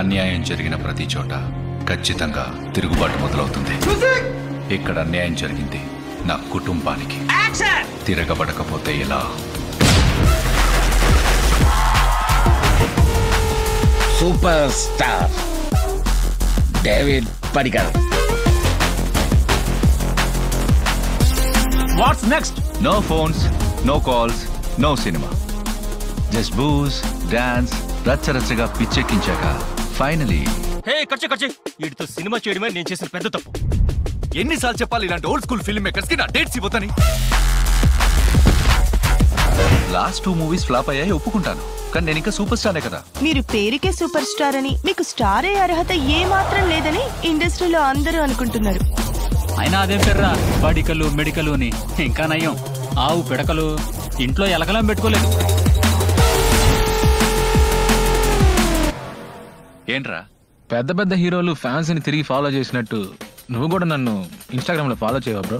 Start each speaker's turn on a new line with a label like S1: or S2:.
S1: అన్యాయం జరిగిన ప్రతి చోట ఖచ్చితంగా తిరుగుబాటు మొదలవుతుంది. ఇక్కడ అన్యాయం జరిగింది నా కుటుంబానికి. తిరగబడకపోతే ఎలా?
S2: Super star David Padikkal.
S1: What's next? No phones, no calls, no cinema. Just booze, dance, రచ్చరచ్చగా పిచ్చెక్కించాక ఫైనలీ
S3: హే కచ్చే కచ్చే, వీటితో సినిమా చేయడమే నేను చేసిన పెద్ద తప్పు.
S1: ఎన్నిసార్లు చెప్పాలి ఇలాంటి ఓల్డ్ స్కూల్ ఫిల్మ్ మేకర్స్ కి నా డేట్స్ ఇవ్వతని? లాస్ట్ 2 మూవీస్ ఫ్లాప్ అయ్యాయి, ఒప్పుకుంటాను. కానీ నేను ఇంకా సూపర్ స్టారే కదా.
S4: మీరు పేరుకే సూపర్ స్టార్ అని, మీకు స్టార్ అయ్యే అర్హత ఏ మాత్రం లేదని ఇండస్ట్రీలో అందరూ అనుకుంటున్నారు.
S5: అయినా అదేం పెర్రా, పడికలు మెడికలు అని. ఇంకా నయ్యం, ఆవు పిడకలు ఇంట్లో ఎలకలం పెట్టుకోలేదు.
S1: ఏంట్రా
S6: పెద్ద పెద్ద హీరోలు ఫ్యాన్స్ ని తిరిగి ఫాలో చేసినట్టు నువ్వు కూడా నన్ను ఇన్స్టాగ్రామ్ లో ఫాలో చేయవా బ్రో?